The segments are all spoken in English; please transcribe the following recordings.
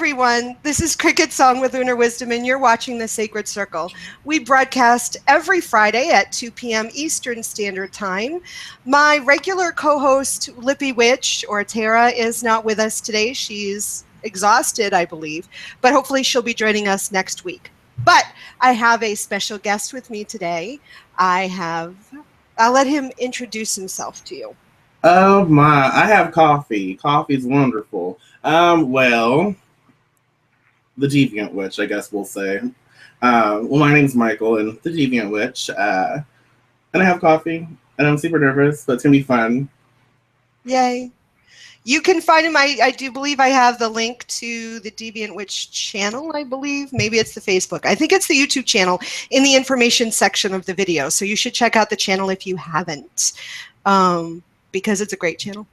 everyone. This is CricketSong with Lunar Wisdom, and you're watching The Sacred Circle. We broadcast every Friday at 2 p.m. Eastern Standard Time. My regular co-host, Lippy Witch, or Tara, is not with us today. She's exhausted, I believe, but hopefully she'll be joining us next week. But I have a special guest with me today. I'll let him introduce himself to you. Oh my, I have coffee. Coffee's wonderful. Well, the Deviant Witch, I guess we'll say. Well, my name's Michael, and the Deviant Witch. And I have coffee, and I'm super nervous, but it's going to be fun. Yay. You can find him. I do believe I have the link to the Deviant Witch channel, I believe. Maybe it's the Facebook. I think it's the YouTube channel in the information section of the video. So you should check out the channel if you haven't, because it's a great channel.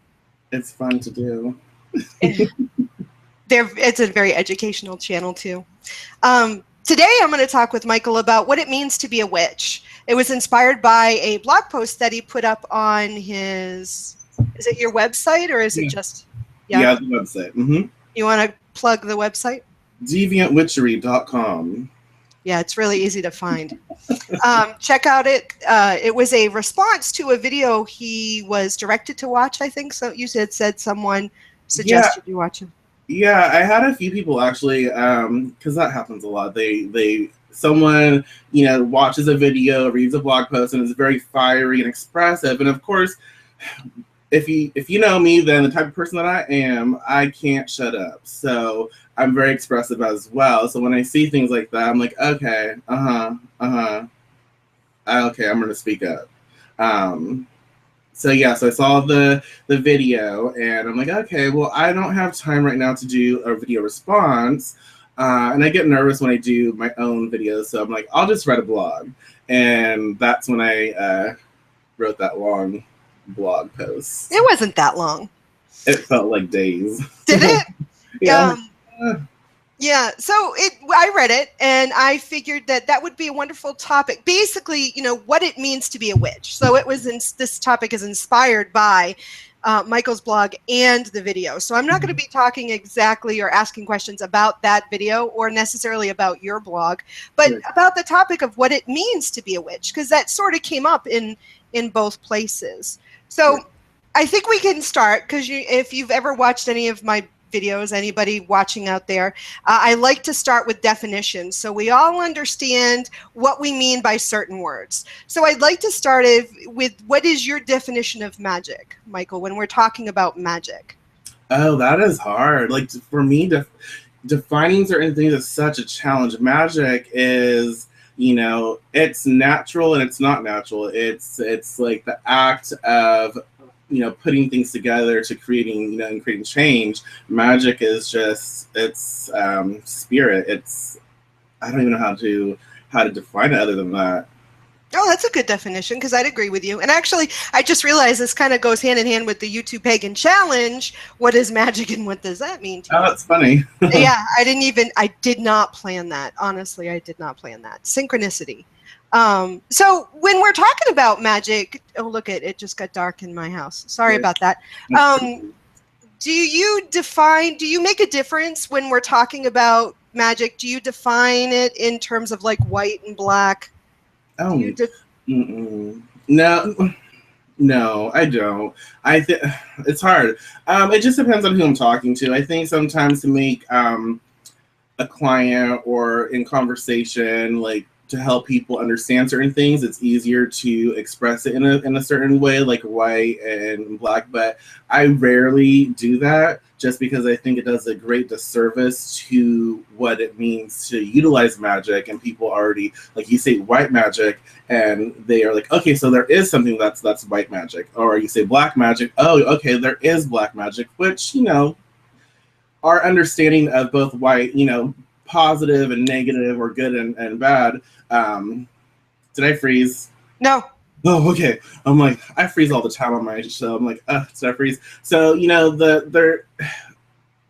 It's fun to do. It's a very educational channel, too. Today, I'm going to talk with Michael about what it means to be a witch. It was inspired by a blog post that he put up on his... Is it your website, or is it just... Yeah, the website. Mm-hmm. You want to plug the website? DeviantWitchery.com. Yeah, it's really easy to find. Check out it. It was a response to a video he was directed to watch, I think. So you said someone suggested you watch it. Yeah, I had a few people actually, because that happens a lot. Someone, watches a video, reads a blog post, and is very fiery and expressive. And of course, if you know me, then the type of person that I am, I can't shut up. So I'm very expressive as well. So when I see things like that, I'm like, okay, okay, I'm going to speak up. So I saw the video, and I'm like, okay, well, I don't have time right now to do a video response. And I get nervous when I do my own videos. So I'm like, I'll just write a blog. And that's when I wrote that long blog post. It wasn't that long. It felt like days. Did it? Yeah. Yeah. So I read it, and I figured that would be a wonderful topic. Basically, what it means to be a witch. So this topic is inspired by Michael's blog and the video. So I'm not going to be talking exactly or asking questions about that video or necessarily about your blog, but about the topic of what it means to be a witch, because that sort of came up in both places. So I think we can start, because if you've ever watched any of my videos, anybody watching out there, I like to start with definitions so we all understand what we mean by certain words. So I'd like to start with, what is your definition of magic, Michael, when we're talking about magic? Oh, that is hard. Like, for me, defining certain things is such a challenge. Magic is... it's natural and it's not natural. It's like the act of, putting things together to creating, and creating change. Magic is just, it's spirit. I don't even know how to define it other than that. Oh, that's a good definition, because I'd agree with you. And actually, I just realized this kind of goes hand in hand with the YouTube Pagan Challenge. What is magic and what does that mean to you? Oh, that's funny. Yeah, I did not plan that. Honestly, I did not plan that. Synchronicity. So when we're talking about magic, oh, look, it just got dark in my house. Sorry about that. Do you make a difference when we're talking about magic? Do you define it in terms of like white and black? Oh, no, I don't. It's hard. It just depends on who I'm talking to. I think sometimes to make a client or in conversation, like, to help people understand certain things, it's easier to express it in a certain way, like white and black. But I rarely do that, just because I think it does a great disservice to what it means to utilize magic. And people already, like, you say white magic, and they are like, okay, so there is something that's white magic. Or you say black magic, oh, okay, there is black magic, which, our understanding of both white, positive and negative, or good and bad. Did I freeze? No. Oh, okay. I'm like, I freeze all the time on my show. I'm like, did I freeze? So,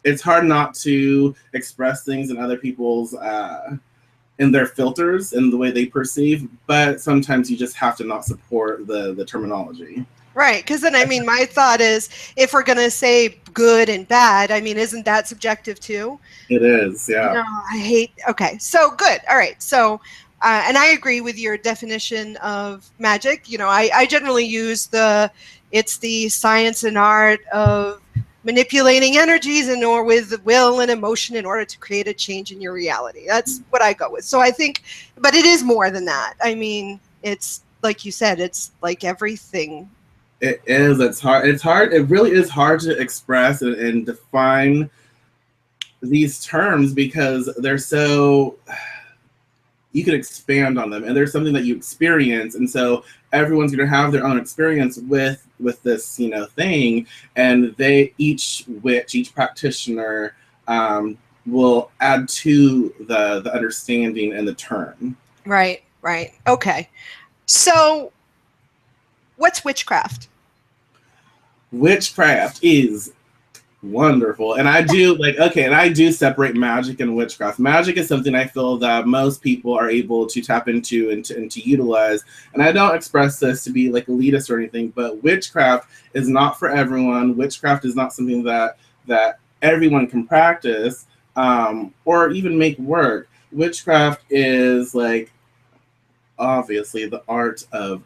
it's hard not to express things in other people's, in their filters and the way they perceive, but sometimes you just have to not support the terminology. Right, because then, I mean, my thought is, if we're going to say good and bad, I mean, isn't that subjective too? It is, yeah. No, I hate. Okay, so good. All right, so, and I agree with your definition of magic. You know, I generally use it's the science and art of manipulating energies and or with will and emotion in order to create a change in your reality. That's what I go with. So I think, but it is more than that. I mean, it's like you said, it's like everything. It is. It's hard. It's hard. It really is hard to express and define these terms because they're so, you can expand on them, and there's something that you experience, and so everyone's going to have their own experience with this, you know, thing, and each witch, each practitioner, will add to the understanding and the term. Right, right. Okay. So what's witchcraft? Witchcraft is wonderful. And I do and I do separate magic and witchcraft. Magic is something I feel that most people are able to tap into and to utilize. And I don't express this to be like elitist or anything, but witchcraft is not for everyone. Witchcraft is not something that everyone can practice, or even make work. Witchcraft is like obviously the art of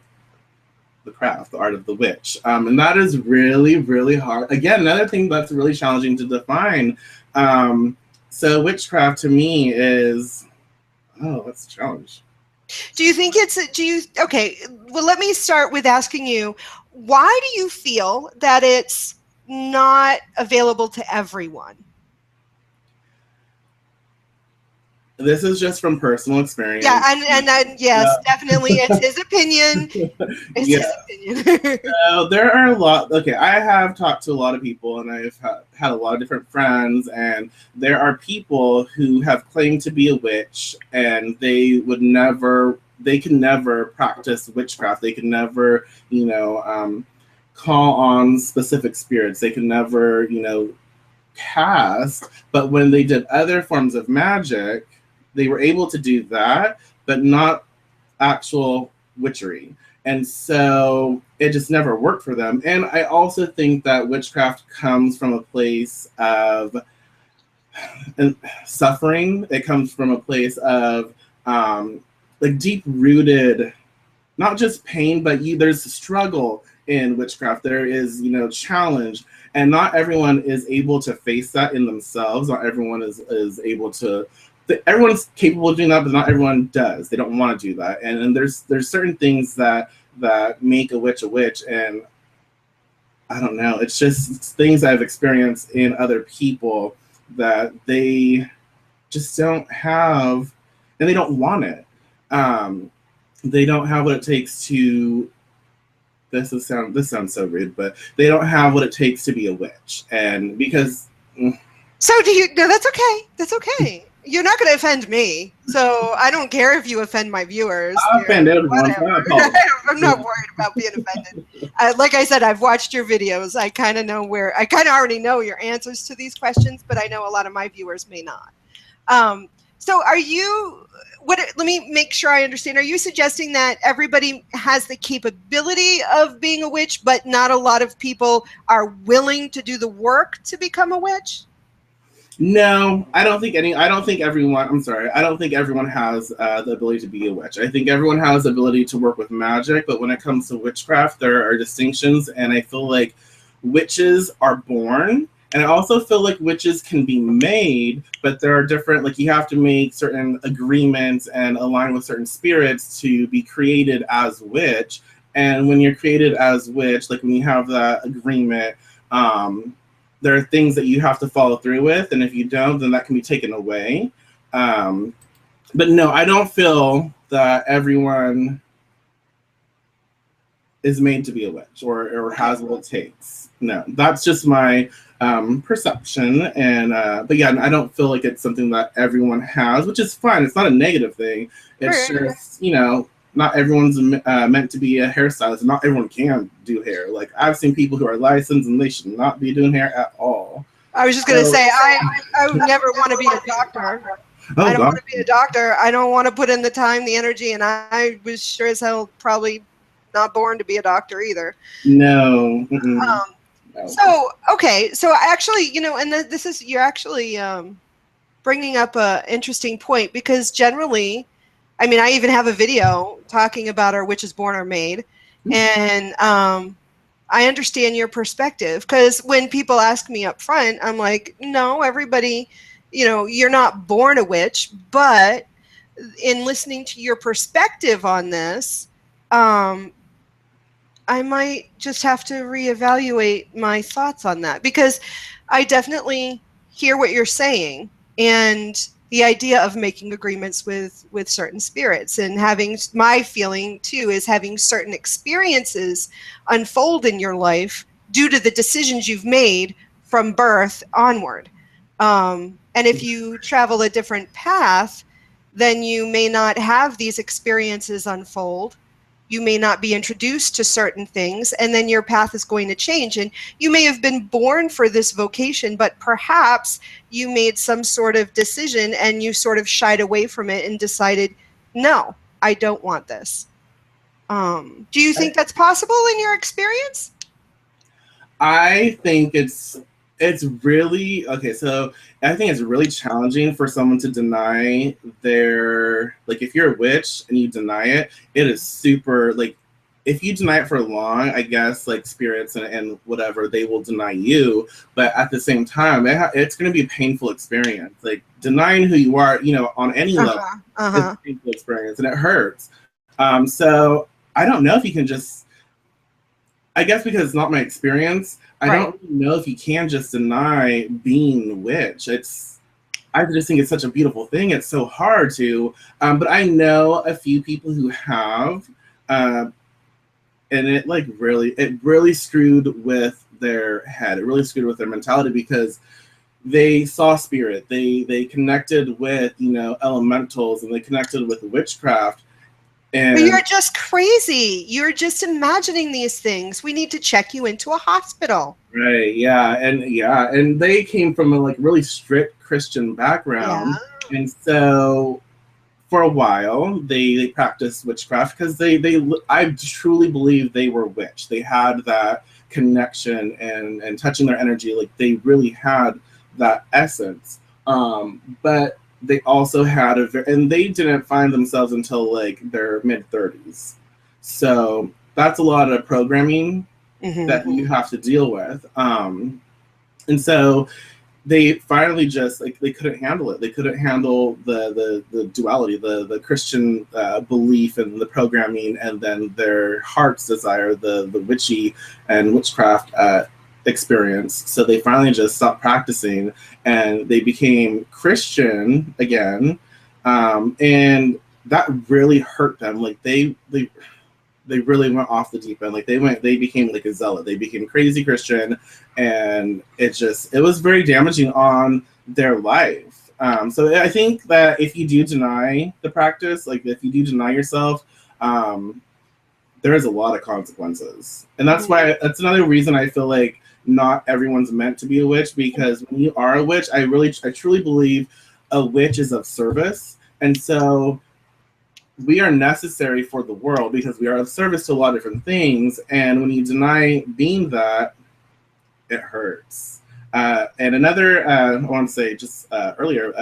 the craft, the art of the witch. And that is really, really hard. Again, another thing that's really challenging to define. So witchcraft to me is, that's a challenge. Do you think okay, well, let me start with asking you, why do you feel that it's not available to everyone? This is just from personal experience. Yeah, and yes, definitely, it's his opinion. It's his opinion. There are a lot. Okay, I have talked to a lot of people, and I've had a lot of different friends, and there are people who have claimed to be a witch, and they can never practice witchcraft. They can never, call on specific spirits. They can never, cast. But when they did other forms of magic, they were able to do that, but not actual witchery. And so it just never worked for them. And I also think that witchcraft comes from a place of suffering. It comes from a place of deep-rooted, not just pain, but there's struggle in witchcraft. There is, challenge. And not everyone is able to face that in themselves. Not everyone is able to. Everyone's capable of doing that, but not everyone does. They don't want to do that. And there's certain things that make a witch, and I don't know. It's just things I've experienced in other people that they just don't have, and they don't want it. They don't have what it takes to. This sounds so rude, but they don't have what it takes to be a witch, and because. So do you? No, that's okay. That's okay. You're not going to offend me, so I don't care if you offend my viewers. I'll offend everyone. I'm not worried about being offended. Like I said, I've watched your videos. I kind of already know your answers to these questions, but I know a lot of my viewers may not. So are you, let me make sure I understand. Are you suggesting that everybody has the capability of being a witch, but not a lot of people are willing to do the work to become a witch? No, I don't think everyone. I'm sorry. I don't think everyone has the ability to be a witch. I think everyone has the ability to work with magic, but when it comes to witchcraft, there are distinctions, and I feel like witches are born, and I also feel like witches can be made, but there are different. Like, you have to make certain agreements and align with certain spirits to be created as witch. And when you're created as witch, like when you have that agreement, there are things that you have to follow through with, and if you don't, then that can be taken away. But no, I don't feel that everyone is made to be a witch or has what it takes. No, that's just my perception. And but yeah, I don't feel like it's something that everyone has, which is fine. It's not a negative thing. It's just, not everyone's meant to be a hairstylist. Not everyone can do hair. Like, I've seen people who are licensed and they should not be doing hair at all. I was just going to say, I would never want to be a doctor. I don't want to be a doctor. I don't want to put in the time, the energy, and I was sure as hell probably not born to be a doctor either. No. Um, No. so okay, so actually, and this is you're actually bringing up a interesting point, because generally, I mean, I even have a video talking about our witches born or made, and I understand your perspective, because when people ask me up front, I'm like, no, everybody, you're not born a witch, but in listening to your perspective on this, I might just have to reevaluate my thoughts on that, because I definitely hear what you're saying, and the idea of making agreements with certain spirits, and having, my feeling too is having certain experiences unfold in your life due to the decisions you've made from birth onward. And if you travel a different path, then you may not have these experiences unfold. You may not be introduced to certain things, and then your path is going to change. And you may have been born for this vocation, but perhaps you made some sort of decision and you sort of shied away from it and decided, no, I don't want this. Do you think that's possible in your experience? I think it's really okay. So I think it's really challenging for someone to deny their, like, if you're a witch and you deny it, it is super, like, if you deny it for long, I guess, like, spirits and whatever, they will deny you. But at the same time, it's going to be a painful experience. Like, denying who you are, on any level, is a painful experience, and it hurts. So I don't know if you can just, I guess because it's not my experience, I don't really know if you can just deny being a witch. I just think it's such a beautiful thing. It's so hard to, but I know a few people who have, and it really screwed with their head. It really screwed with their mentality, because they saw spirit. They connected with, elementals, and they connected with witchcraft. And but you're just crazy. You're just imagining these things. We need to check you into a hospital. Right. Yeah. And they came from a really strict Christian background, and so for a while they practiced witchcraft, because I truly believe they were witch. They had that connection and touching their energy, like they really had that essence. But they also had and they didn't find themselves until their mid-30s. So that's a lot of programming that you have to deal with. And so they finally just they couldn't handle it. They couldn't handle the duality, the Christian belief and the programming, and then their heart's desire, the witchy and witchcraft experience. So they finally just stopped practicing, and they became Christian again, and that really hurt them. Like they really went off the deep end. They became like a zealot. They became crazy Christian, and it was very damaging on their life. So I think that if you do deny the practice, if you do deny yourself, there is a lot of consequences. And that's another reason I feel like not everyone's meant to be a witch, because when you are a witch, I truly believe a witch is of service. And so we are necessary for the world because we are of service to a lot of different things. And when you deny being that, it hurts. And another, I want to say just earlier,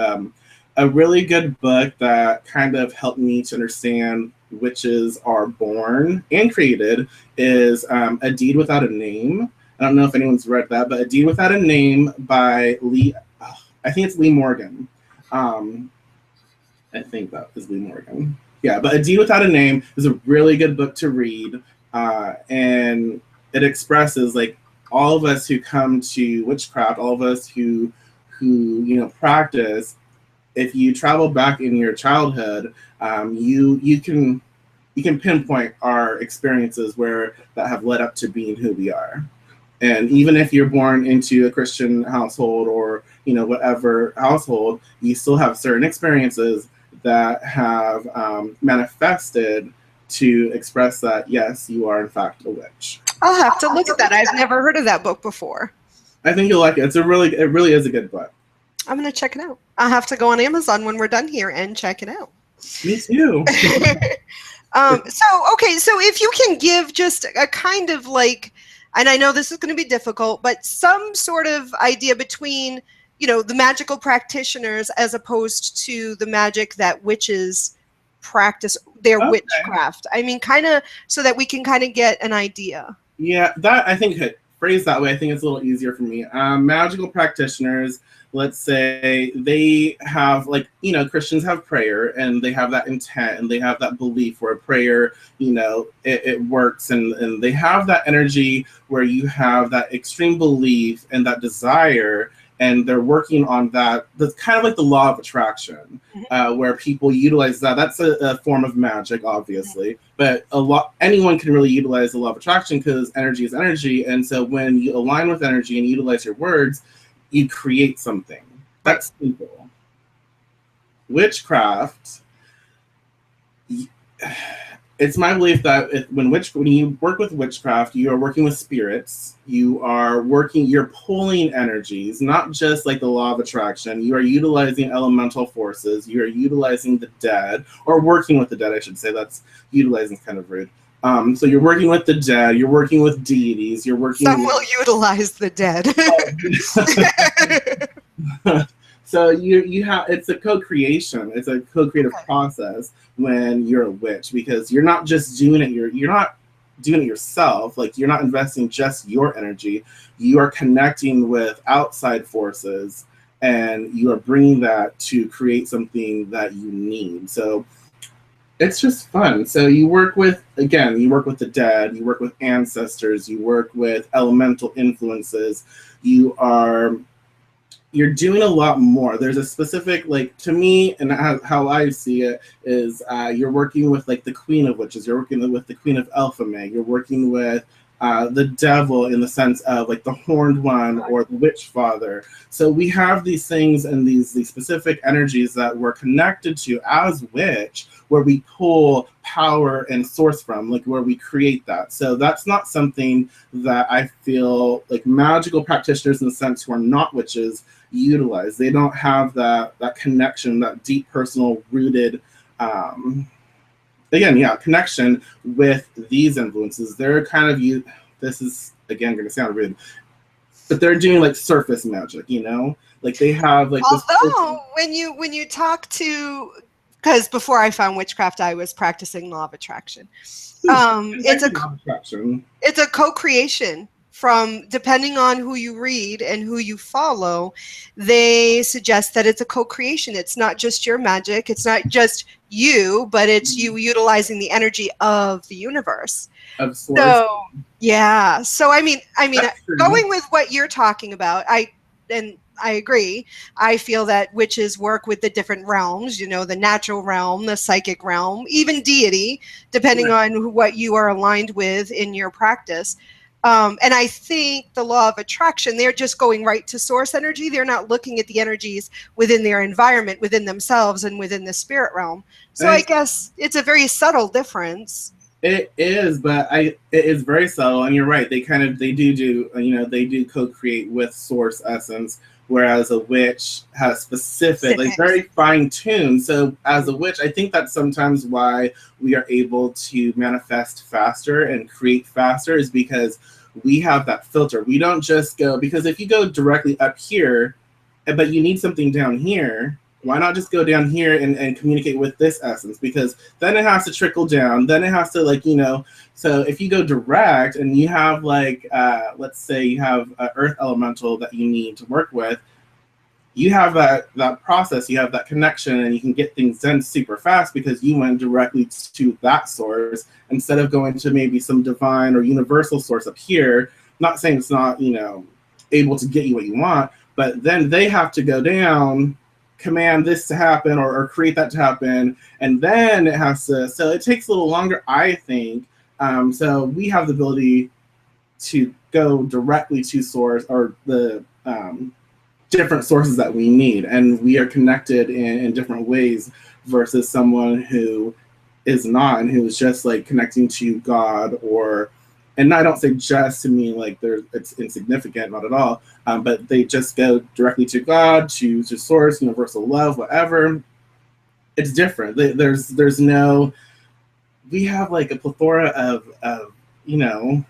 a really good book that kind of helped me to understand witches are born and created is A Deed Without a Name. I don't know if anyone's read that, but A Deed Without a Name by Lee, I think it's Lee Morgan. I think that is Lee Morgan. Yeah, but A Deed Without a Name is a really good book to read, and it expresses all of us who come to witchcraft, all of us who practice. If you travel back in your childhood, you can pinpoint our experiences where that have led up to being who we are. And even if you're born into a Christian household or whatever household, you still have certain experiences that have manifested to express that, yes, you are in fact a witch. I'll have to look at that. I've never heard of that book before. I think you'll like it. It really is a good book. I'm going to check it out. I'll have to go on Amazon when we're done here and check it out. Me too. So if you can give just a kind of like, and I know this is going to be difficult, but some sort of idea between, the magical practitioners as opposed to the magic that witches practice, their Okay. witchcraft. I mean, kind of so that we can kind of get an idea. Yeah, that I think phrased that way, I think it's a little easier for me. Magical practitioners, let's say they have Christians have prayer and they have that intent and they have that belief where prayer, it works and they have that energy where you have that extreme belief and that desire and they're working on that. That's kind of like the law of attraction, where people utilize that. That's a form of magic, obviously, but anyone can really utilize the law of attraction because energy is energy. And so when you align with energy and utilize your words, you create something. That's simple. Witchcraft. It's my belief that when you work with witchcraft, you are working with spirits. You're pulling energies, not just like the law of attraction. You are utilizing elemental forces. You are utilizing the dead, or working with the dead, I should say. That's utilizing kind of rude. So you're working with the dead. You're working with deities. You're working. Some will utilize the dead. So you have, it's a co-creation. It's a co-creative process when you're a witch, because you're not just doing it. You're not doing it yourself. Like, you're not investing just your energy. You are connecting with outside forces, and you are bringing that to create something that you need. So it's just fun. So you work with the dead, you work with ancestors, you work with elemental influences. You're doing a lot more. There's a specific, to me, and how I see it is you're working with the Queen of Witches. You're working with the Queen of Elphamay. You're working with the devil in the sense of the Horned One or the Witch Father. So we have these things and these specific energies that we're connected to as witch, where we pull power and source from, where we create that. So that's not something that I feel magical practitioners in the sense who are not witches utilize. They don't have that connection, that deep personal rooted connection with these influences. They're kind of this is again going to sound rude, but they're doing surface magic, they have although when you talk to, because before I found witchcraft I was practicing law of attraction. It's a co-creation. From depending on who you read and who you follow, they suggest that it's a co-creation. It's not just your magic. It's not just you, but it's you utilizing the energy of the universe. So yeah. So I mean, going with what you're talking about, I agree. I feel that witches work with the different realms, the natural realm, the psychic realm, even deity, depending on what you are aligned with in your practice. And I think the law of attraction, they're just going right to source energy. They're not looking at the energies within their environment, within themselves, and within the spirit realm. So I guess it's a very subtle difference. It is, but it is very subtle, and you're right. They do co-create with source essence, whereas a witch has specific, very fine-tuned. So as a witch, I think that's sometimes why we are able to manifest faster and create faster, is because we have that filter. We don't just go, because if you go directly up here, but you need something down here, why not just go down here and communicate with this essence? Because then it has to trickle down. Then it has to so if you go direct and you have let's say you have an earth elemental that you need to work with, you have that process, you have that connection, and you can get things done super fast because you went directly to that source instead of going to maybe some divine or universal source up here. Not saying it's not, able to get you what you want, but then they have to go down, command this to happen or create that to happen, and then it has to, so it takes a little longer, I think. So we have the ability to go directly to source, or the different sources that we need, and we are connected in different ways versus someone who is not, and who is just connecting to God, and I don't say just to mean it's insignificant, not at all, but they just go directly to God, to source, universal love, whatever. It's different. There's no we have like a plethora of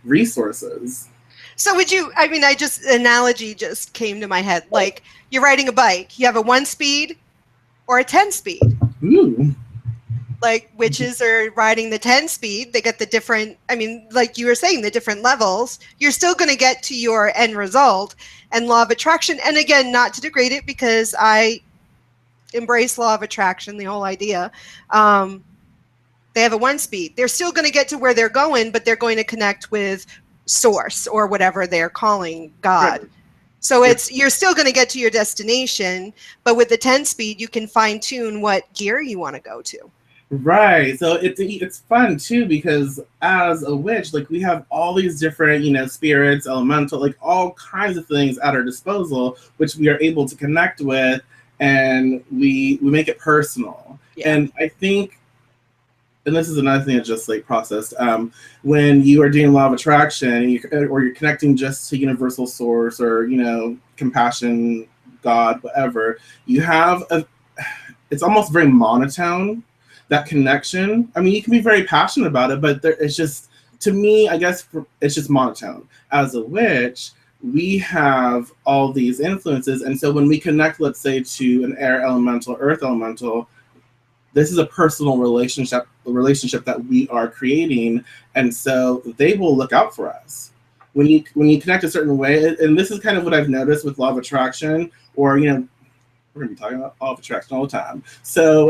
resources. So would you, I mean, analogy just came to my head. Like you're riding a bike, you have a 1-speed or a 10-speed. Ooh. Like witches are riding the 10-speed. They get the different, I mean, like you were saying, the different levels. You're still going to get to your end result. And law of attraction, and again, not to degrade it because I embrace law of attraction, the whole idea. They have a 1-speed. They're still going to get to where they're going, but they're going to connect with source or whatever they're calling God. Right. So you're still going to get to your destination, but with the 10-speed, you can fine tune what gear you want to go to. Right. So it's fun too, because as a witch, like we have all these different, spirits, elemental, like all kinds of things at our disposal, which we are able to connect with, and we make it personal. Yeah. And I think, and this is another thing that just like processed, when you are doing law of attraction or you're connecting just to universal source or, compassion, God, whatever, you have it's almost very monotone, that connection. I mean, you can be very passionate about it, but it's just, to me, I guess it's just monotone. As a witch, we have all these influences. And so when we connect, let's say, to an air elemental, earth elemental, this is a personal relationship that we are creating, and so they will look out for us. When you connect a certain way, and this is kind of what I've noticed with law of attraction, or we're going to be talking about law of attraction all the time. So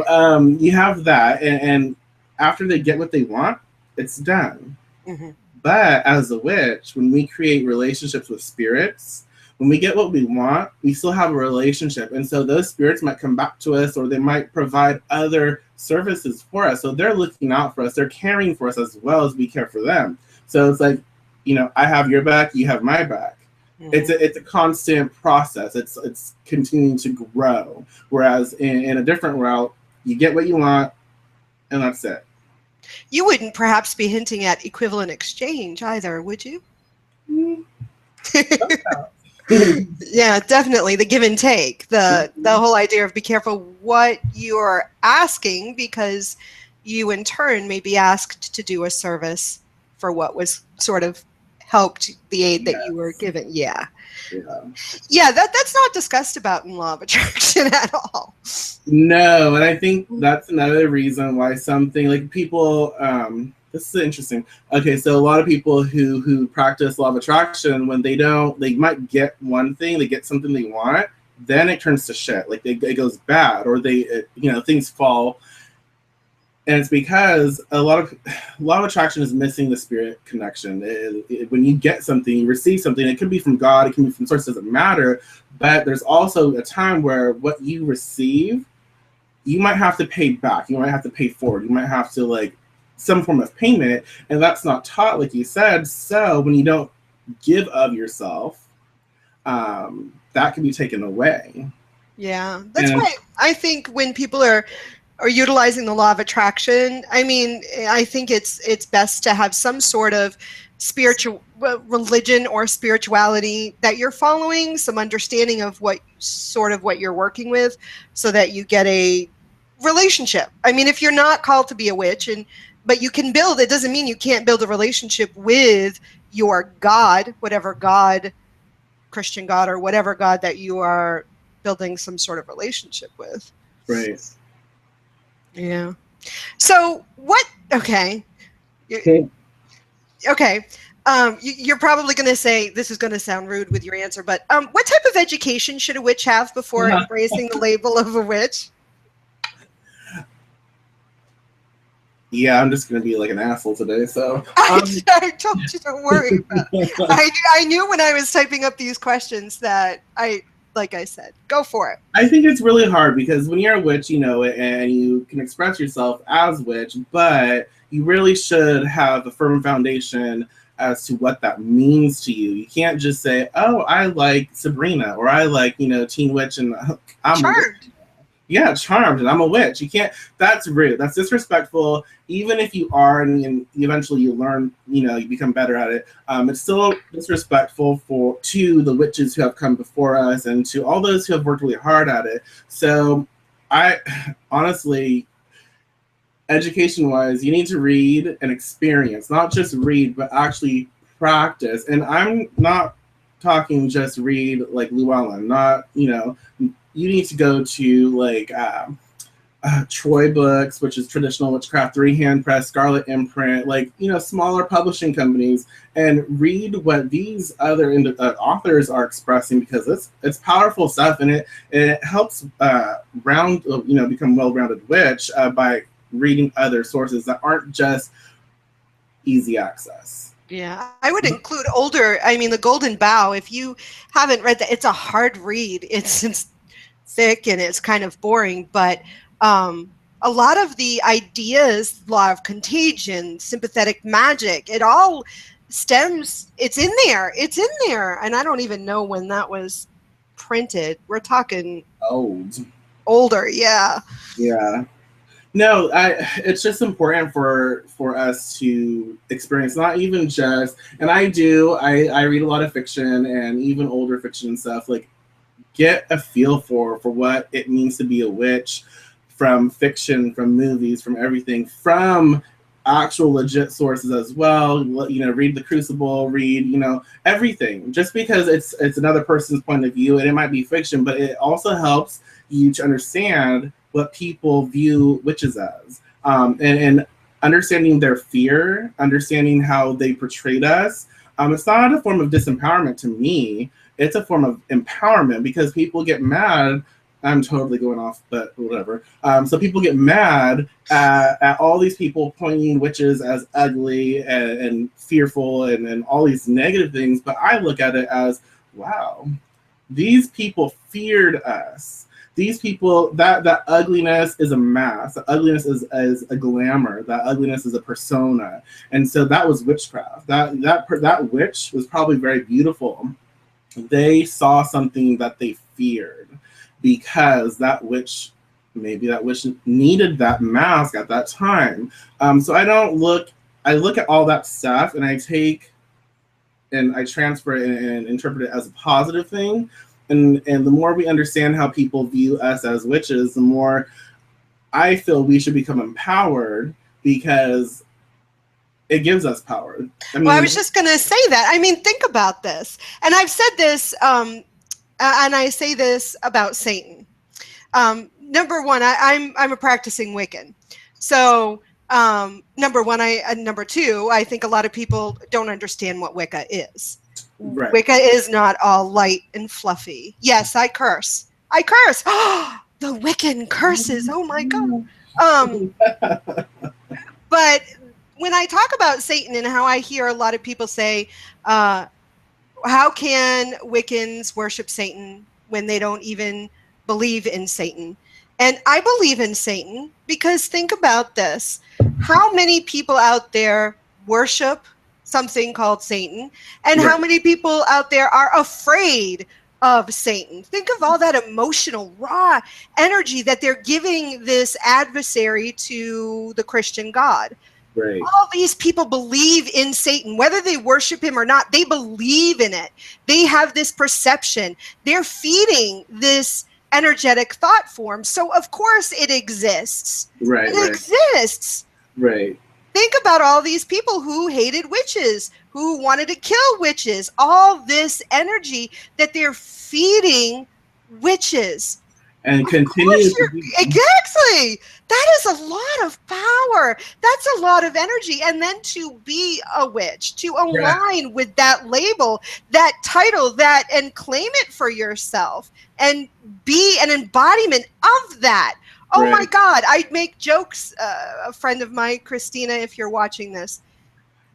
you have that, and after they get what they want, it's done. Mm-hmm. But as a witch, when we create relationships with spirits, when we get what we want, we still have a relationship. And so those spirits might come back to us, or they might provide other services for us. So they're looking out for us. They're caring for us as well as we care for them. So it's like, I have your back, you have my back. Mm-hmm. It's a constant process. It's continuing to grow. Whereas in a different route, you get what you want, and that's it. You wouldn't perhaps be hinting at equivalent exchange either, would you? Mm. Yeah, definitely. The give and take, the whole idea of be careful what you're asking, because you in turn may be asked to do a service for what was sort of helped the aid that you were given. Yeah, that's not discussed about in law of attraction at all. No, and I think that's another reason why something like people, this is interesting. Okay, so a lot of people who practice law of attraction, when they might get one thing, they get something they want, then it turns to shit. Like it goes bad, or things fall. And it's because a lot of attraction is missing the spirit connection. When you get something, you receive something, it could be from God, it can be from source, doesn't matter. But there's also a time where what you receive, you might have to pay back. You might have to pay forward. You might have to some form of payment, and that's not taught, like you said. So when you don't give of yourself, that can be taken away. Yeah, that's why I think when people are utilizing the law of attraction, I mean, I think it's best to have some sort of spiritual religion or spirituality that you're following, some understanding of what you're working with, so that you get a relationship. I mean, if you're not called to be a witch, but you can build, it doesn't mean you can't build a relationship with your God, whatever God, Christian God, or whatever God that you are building some sort of relationship with. Right. Yeah. So what? Okay. Okay. You're probably going to say this is going to sound rude with your answer, but what type of education should a witch have before embracing the label of a witch? Yeah, I'm just going to be like an asshole today. So I told you, don't worry about it. I knew when I was typing up these questions that like I said, go for it. I think it's really hard because when you're a witch, you know it, and you can express yourself as witch, but you really should have a firm foundation as to what that means to you. You can't just say, "Oh, I like Sabrina," or "I like Teen Witch," and I'm Charmed. Yeah, charmed, and I'm a witch. You can't. That's rude. That's disrespectful. Even if you are, and eventually you learn, you become better at it. It's still disrespectful to the witches who have come before us, and to all those who have worked really hard at it. So, I honestly, education-wise, you need to read and experience, not just read, but actually practice. And I'm not talking just read like Llewellyn, not, you need to go to like Troy Books, which is traditional witchcraft, Three Hand Press, Scarlet Imprint, like, smaller publishing companies, and read what these other authors are expressing, because it's powerful stuff, and it helps become well-rounded witch by reading other sources that aren't just easy access. Yeah, I would include the Golden Bough. If you haven't read that, it's a hard read. It's thick and it's kind of boring, but a lot of the ideas, law of contagion, sympathetic magic, it all stems, it's in there, and I don't even know when that was printed. We're talking older. Yeah. No, it's just important for us to experience, not even just, and I read a lot of fiction and even older fiction and stuff, like get a feel for what it means to be a witch, from fiction, from movies, from everything, from actual legit sources as well. Read The Crucible, read, everything. Just because it's another person's point of view, and it might be fiction, but it also helps you to understand what people view witches as, and understanding their fear, understanding how they portrayed us. It's not a form of disempowerment to me. It's a form of empowerment, because people get mad. I'm totally going off, but whatever. So people get mad at all these people pointing witches as ugly and fearful and all these negative things. But I look at it as, wow, these people feared us. These people, that ugliness is a mask. That ugliness is a glamour. That ugliness is a persona. And so that was witchcraft. That witch was probably very beautiful. They saw something that they feared, because that witch needed that mask at that time. So I look at all that stuff, and I take and I transfer it and interpret it as a positive thing. And the more we understand how people view us as witches, the more I feel we should become empowered, because it gives us power. I was just going to say that. Think about this. And I've said this, and I say this about Satan. Number one, I'm a practicing Wiccan. So number one, number two, I think a lot of people don't understand what Wicca is. Right. Wicca is not all light and fluffy. Yes, I curse. The Wiccan curses. Oh my God. But when I talk about Satan and how I hear a lot of people say, how can Wiccans worship Satan when they don't even believe in Satan? And I believe in Satan, because think about this. How many people out there worship something called Satan, and how many people out there are afraid of Satan? Think of all that emotional, raw energy that they're giving this adversary to the Christian God. Right. All these people believe in Satan, whether they worship him or not. They believe in it. They have this perception. They're feeding this energetic thought form. So of course it exists. Right. It exists. Right. Think about all these people who hated witches, who wanted to kill witches, all this energy that they're feeding witches. And continue. Exactly. That is a lot of power. That's a lot of energy. And then to be a witch, to align with that label, that title, and claim it for yourself and be an embodiment of that. Oh my God. I make jokes. A friend of mine, Christina, if you're watching this,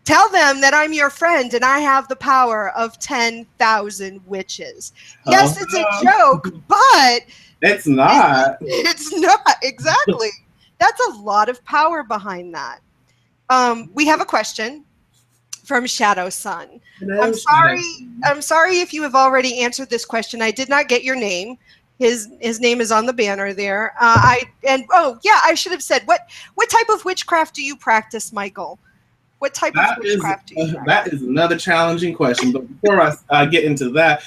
tell them that I'm your friend and I have the power of 10,000 witches. Yes, it's a joke, but it's not. It's not. Exactly. That's a lot of power behind that. We have a question from Shadow Sun. I'm sorry if you have already answered this question. I did not get your name. His name is on the banner there. I should have said, what type of witchcraft do you practice, Michael? What type of witchcraft do you practice? That is another challenging question. But before I get into that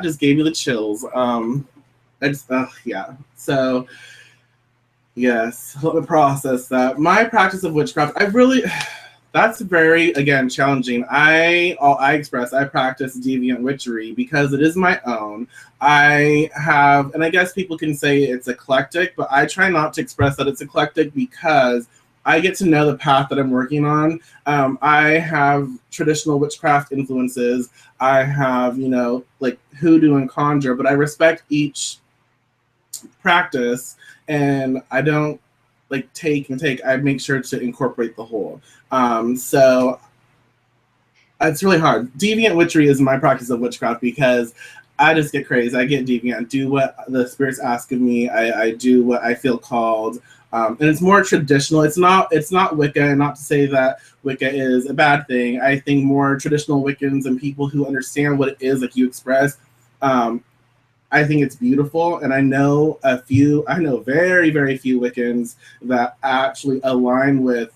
just gave me the chills. So Yes, let me process that. My practice of witchcraft, I really, that's very, again, challenging. I practice Deviant Witchery because it is my own. I have, and I guess people can say it's eclectic, but I try not to express that it's eclectic because I get to know the path that I'm working on. I have traditional witchcraft influences. I have, like hoodoo and conjure, but I respect each practice, and I don't like take and take. I make sure to incorporate the whole. So it's really hard. Deviant witchery is my practice of witchcraft because I just get crazy. I get deviant, do what the spirits ask of me. I do what I feel called. And it's more traditional. It's not Wicca, and not to say that Wicca is a bad thing. I think more traditional Wiccans and people who understand what it is, like you expressed, I think it's beautiful, and I know very, very few Wiccans that actually align with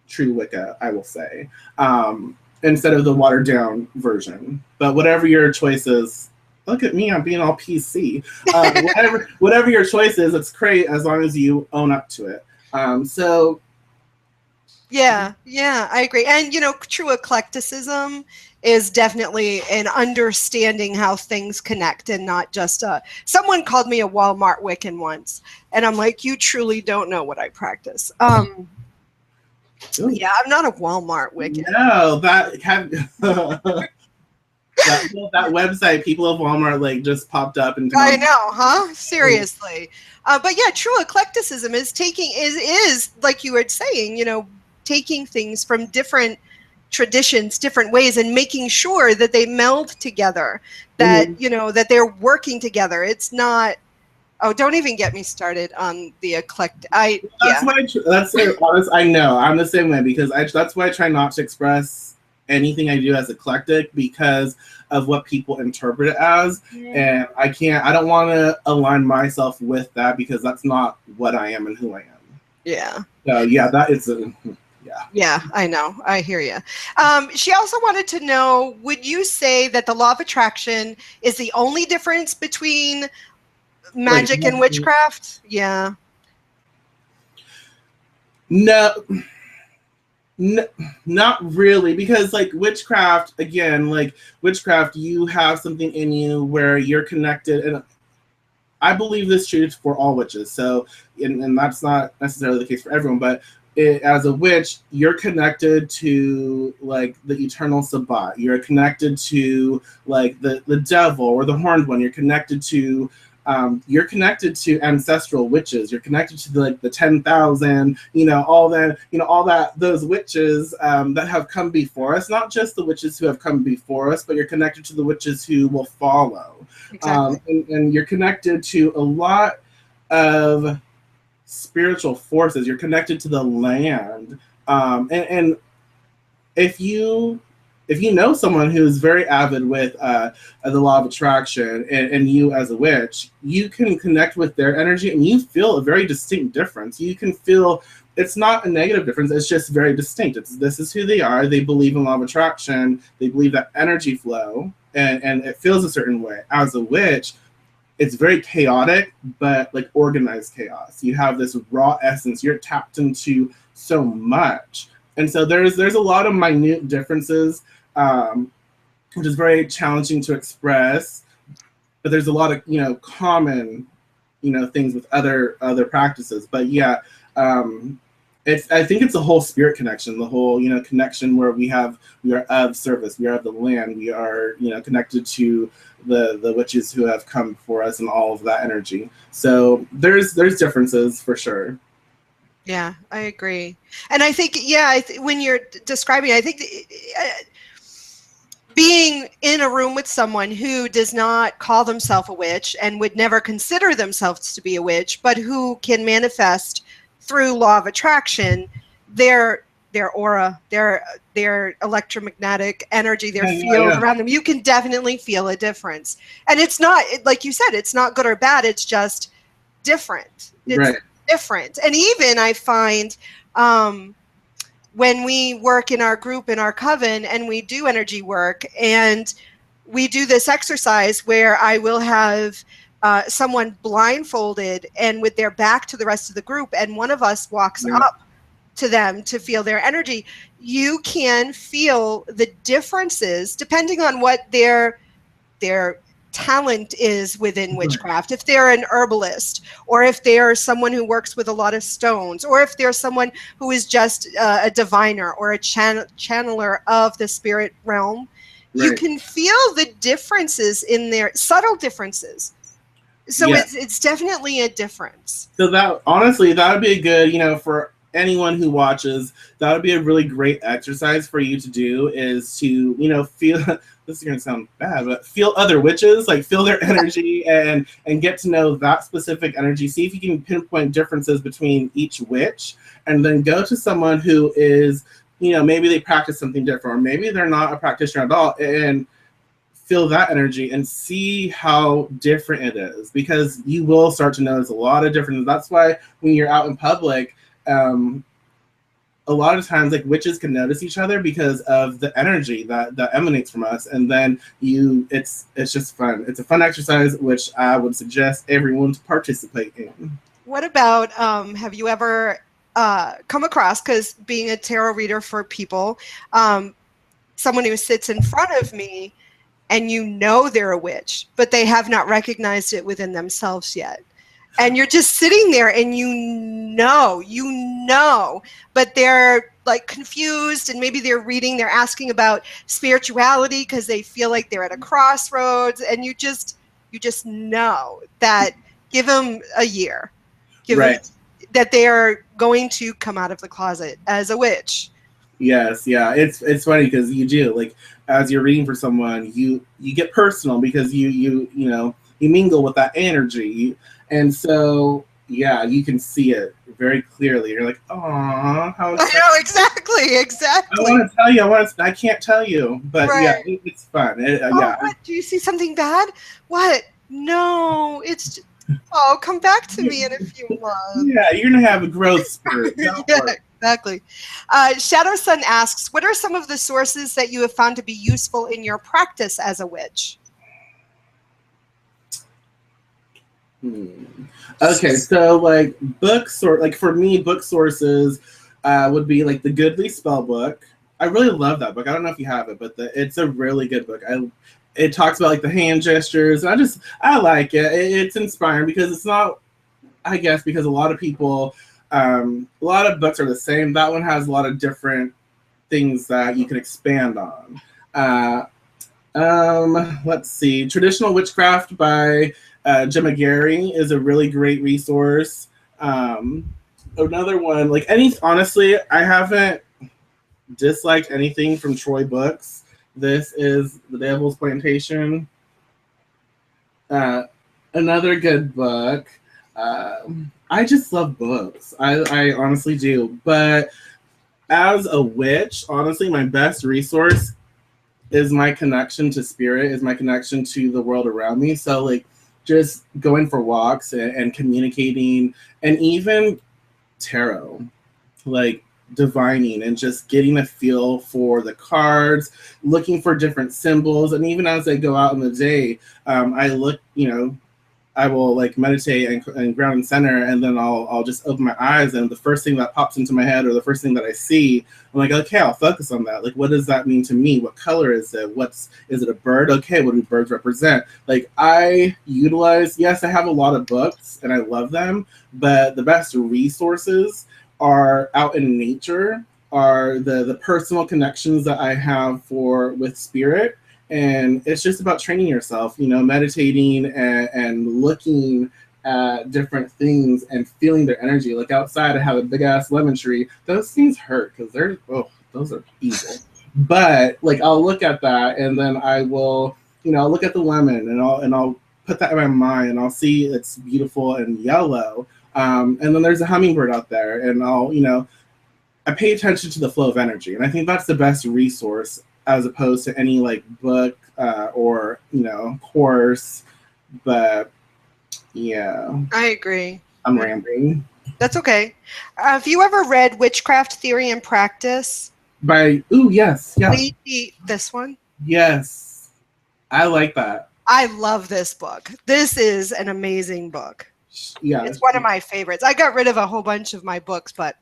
true Wicca, I will say, instead of the watered down version. But whatever your choice is, look at me, I'm being all PC. Whatever your choice is, it's great as long as you own up to it. Yeah, I agree. And, true eclecticism is definitely an understanding how things connect and not just someone called me a Walmart Wiccan once, and I'm like, you truly don't know what I practice. Yeah, I'm not a Walmart Wiccan. No, that website, people of Walmart, like just popped up and I know, huh? Seriously. But yeah, true eclecticism is is like you were saying, taking things from different traditions, different ways, and making sure that they meld together, that that they're working together. It's not. Oh, don't even get me started on the eclectic. That's honest. I know I'm the same way because that's why I try not to express anything I do as eclectic because of what people interpret it as, and I don't want to align myself with that because that's not what I am and who I am. Yeah. So yeah, that is a. Yeah, I know. I hear you. She also wanted to know, would you say that the law of attraction is the only difference between magic and witchcraft? Yeah. No, not really, because like witchcraft, again, you have something in you where you're connected, and I believe this true for all witches. So, and that's not necessarily the case for everyone, but as a witch, you're connected to like the eternal Sabbat. You're connected to like the devil or the horned one. You're connected to ancestral witches. You're connected to the 10,000. All that those witches that have come before us. Not just the witches who have come before us, but you're connected to the witches who will follow. Exactly. And you're connected to a lot of spiritual forces. You're connected to the land, and if you know someone who's very avid with the law of attraction, and you as a witch, you can connect with their energy and you feel a very distinct difference. You can feel it's not a negative difference, it's just very distinct. This is who they are. They believe in law of attraction. They believe that energy flow, and it feels a certain way. As a witch, it's very chaotic, but like organized chaos. You have this raw essence. You're tapped into so much. And so there's a lot of minute differences, which is very challenging to express. But there's a lot of, common, things with other practices. But yeah, I think it's a whole spirit connection, the whole, connection where we are of service, we are of the land, we are, connected to the witches who have come before us and all of that energy. So there's differences for sure. Yeah, I agree. And I think, when you're describing, I think being in a room with someone who does not call themselves a witch and would never consider themselves to be a witch, but who can manifest through law of attraction their aura, their electromagnetic energy, their field around them, you can definitely feel a difference. And it's not, like you said, it's not good or bad. It's just different. It's different. And even I find when we work in our group, in our coven, and we do energy work, and we do this exercise where I will have someone blindfolded and with their back to the rest of the group, and one of us walks up to them to feel their energy, you can feel the differences depending on what their talent is within witchcraft. If they're an herbalist, or if they're someone who works with a lot of stones, or if they're someone who is just a diviner or a channeler of the spirit realm, you can feel the differences in their subtle differences. So it's definitely a difference. So that, honestly, that would be a good, for anyone who watches, that would be a really great exercise for you to do, is to, feel, this is going to sound bad, but feel other witches, like feel their energy and get to know that specific energy. See if you can pinpoint differences between each witch, and then go to someone who is, maybe they practice something different, or maybe they're not a practitioner at all, and feel that energy and see how different it is, because you will start to notice a lot of differences. That's why when you're out in public, a lot of times, like, witches can notice each other because of the energy that emanates from us, and then it's just fun. It's a fun exercise, which I would suggest everyone to participate in. What about, have you ever come across, because being a tarot reader for people, someone who sits in front of me and they're a witch, but they have not recognized it within themselves yet. And you're just sitting there and but they're like confused, and maybe they're asking about spirituality because they feel like they're at a crossroads, and you just know that, give them a year. Give them, that they are going to come out of the closet as a witch. Yes, yeah. It's funny because you do, like, as you're reading for someone, you get personal because you mingle with that energy, and so you can see it very clearly. You're like, "Aw, how?" I know, exactly. I want to tell you. I can't tell you, but it's fun. What? Do you see something bad? What? No, it's just, come back to me in a few months. Yeah, you're gonna have a growth spurt. Exactly. Shadow Sun asks, what are some of the sources that you have found to be useful in your practice as a witch? Okay, so like books, or like for me, book sources would be like the Goodly Spell Book. I really love that book. I don't know if you have it, but it's a really good book. It talks about like the hand gestures. I like it. It's inspiring because it's not, I guess, because a lot of people, a lot of books are the same. That one has a lot of different things that you can expand on. Let's see. Traditional Witchcraft by Gemma Gary is a really great resource. Another one, like honestly, I haven't disliked anything from Troy Books. This is The Devil's Plantation. Another good book. I just love books. I honestly do. But as a witch, honestly, my best resource is my connection to spirit, is my connection to the world around me. So like just going for walks and communicating, and even tarot, like divining and just getting a feel for the cards, looking for different symbols. And even as I go out in the day, I look, I will like meditate and ground and center, and then I'll just open my eyes, and the first thing that pops into my head, or the first thing that I see, I'm like, okay, I'll focus on that. Like, what does that mean to me? What color is it? Is it a bird? Okay, what do birds represent? Like, I utilize, yes, I have a lot of books and I love them, but the best resources are out in nature, are the personal connections that I have with spirit. And it's just about training yourself, meditating and looking at different things and feeling their energy. Like outside, I have a big ass lemon tree. Those things hurt because those are evil. But like I'll look at that, and then I will, I'll look at the lemon, and I'll put that in my mind, and I'll see it's beautiful and yellow. And then there's a hummingbird out there, and I pay attention to the flow of energy, and I think that's the best resource, as opposed to any like book or course. But yeah, I agree. I'm rambling. That's okay. Have you ever read Witchcraft Theory and Practice? Yes. This one? Yes, I like that. I love this book. This is an amazing book. Yeah, it's one of my favorites. I got rid of a whole bunch of my books, but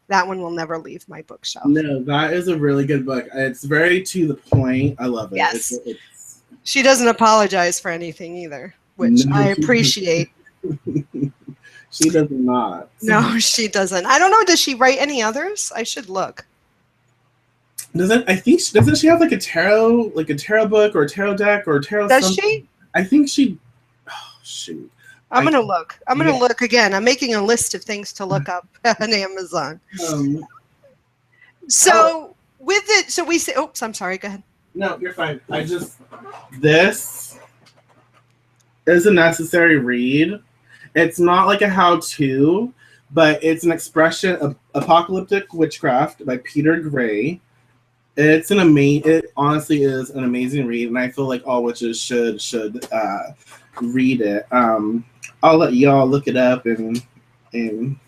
that one will never leave my bookshelf. No, that is a really good book. It's very to the point. I love it. Yes. She doesn't apologize for anything either, which I appreciate. She does not. No, she doesn't. I don't know. Does she write any others? I should look. Doesn't she have like a tarot book or a tarot deck or a tarot? Does she? I think she. Oh shoot! I'm gonna look. I'm gonna look again. I'm making a list of things to look up on Amazon. With it, so we say. Oops, I'm sorry. Go ahead. No, you're fine. This is a necessary read. It's not like a how-to, but it's an expression of Apocalyptic Witchcraft by Peter Gray. It honestly is an amazing read, and I feel like all witches should read it. I'll let y'all look it up and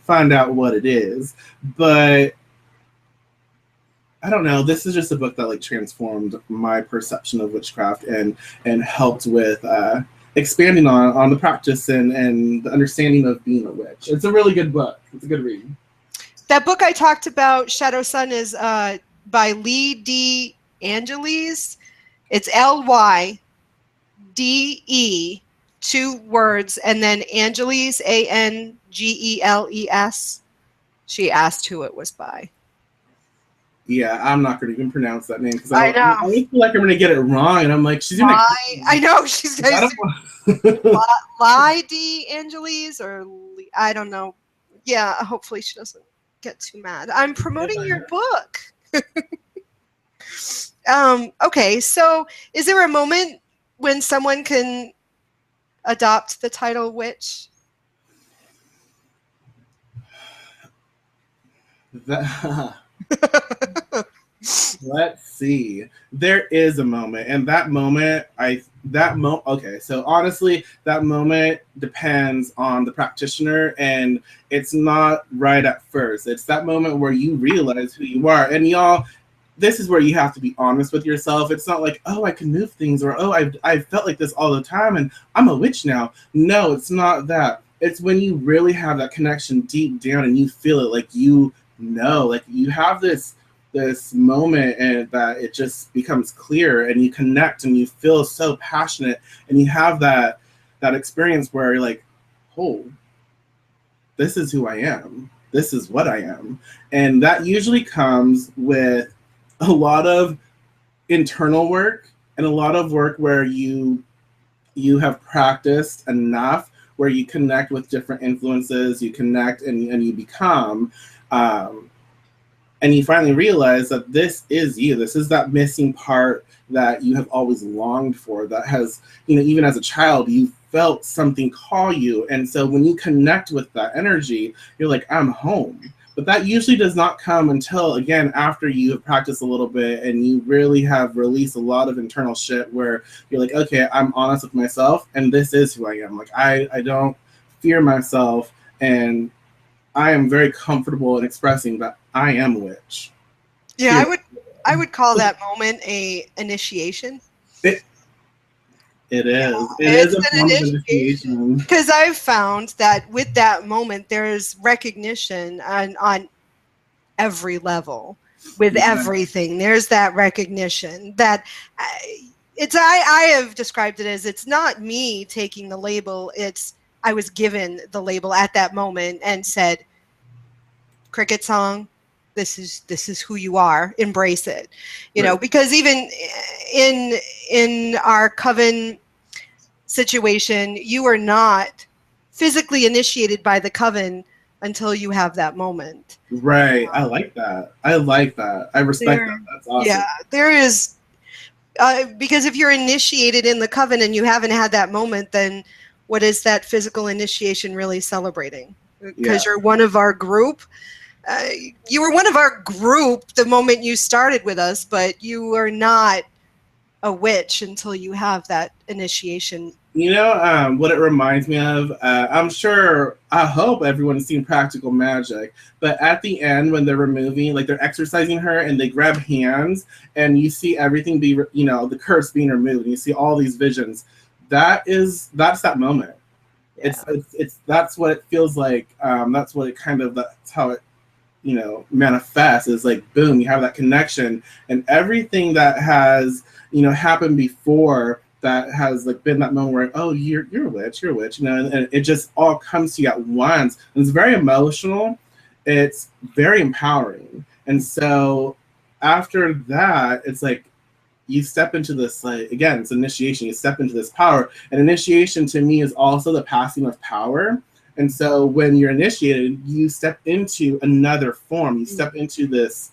find out what it is. But I don't know. This is just a book that like transformed my perception of witchcraft and helped with expanding on the practice and the understanding of being a witch. It's a really good book. It's a good read. That book I talked about, Shadow Sun, is by Lee D. Angeles. It's Lyde, 2 words, and then Angeles, Angeles. She asked who it was by. Yeah, I'm not going to even pronounce that name because I know. I feel like I'm going to get it wrong, and I'm like, she's going to. I know she's going to. Lyde Angeles or I don't know. Yeah, hopefully she doesn't get too mad. I'm promoting your book. Okay, so is there a moment when someone can adopt the title witch? Let's see. There is a moment, and that moment, okay, so honestly, that moment depends on the practitioner, and it's not right at first. It's that moment where you realize who you are, and y'all, this is where you have to be honest with yourself. It's not like, oh, I can move things, or oh, I've felt like this all the time, and I'm a witch now. No, it's not that. It's when you really have that connection deep down, and you feel it, like you know, like you have this moment and that it just becomes clear and you connect and you feel so passionate and you have that experience where you're like, oh, this is who I am. This is what I am. And that usually comes with a lot of internal work and a lot of work where you have practiced enough where you connect with different influences, you connect and you become and you finally realize that this is you. This is that missing part that you have always longed for, that has, even as a child, you felt something call you. And so when you connect with that energy, you're like, I'm home. But that usually does not come until, again, after you have practiced a little bit and you really have released a lot of internal shit where you're like, okay, I'm honest with myself and this is who I am. Like, I don't fear myself and I am very comfortable in expressing that I am a witch. Yeah, I would call that moment a initiation. It is. It is a form of initiation. Because I've found that with that moment, there's recognition on every level with everything. There's that recognition that I have described it as, it's not me taking the label. It's I was given the label at that moment and said, CricketSong, this is who you are. Embrace it, know. Because even in our coven situation, you are not physically initiated by the coven until you have that moment. Right. I like that. I respect that. That's awesome. Yeah, there is because if you're initiated in the coven and you haven't had that moment, then what is that physical initiation really celebrating? Because you're one of our group. You were one of our group the moment you started with us, but you are not a witch until you have that initiation. What it reminds me of, I hope everyone's seen Practical Magic, but at the end when they're removing, like they're exorcising her and they grab hands and you see everything be, the curse being removed and you see all these visions. that's that moment. Yeah. It's that's what it feels like. That's what it kind of, that's how it, you know, manifests, is like, boom, you have that connection, and everything that has, you know, happened before that has like been that moment where, oh, you're a witch, you're a witch, you know, and it just all comes to you at once. And it's very emotional. It's very empowering. And so after that, it's like you step into this, like, again, it's initiation. You step into this power. And initiation to me is also the passing of power. And so when you're initiated, you step into another form. You step into this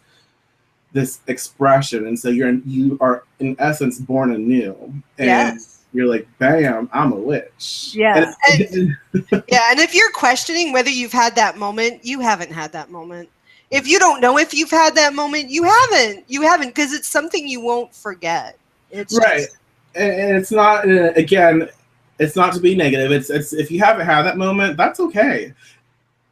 expression. And so you are in essence born anew. And Yes. you're like, bam, I'm a witch. Yeah. Yeah, and if you're questioning whether you've had that moment, you haven't had that moment. If you don't know if you've had that moment, you haven't. You haven't, because it's something you won't forget. It's right. just, And it's not, again, it's not to be negative. It's if you haven't had that moment, that's okay.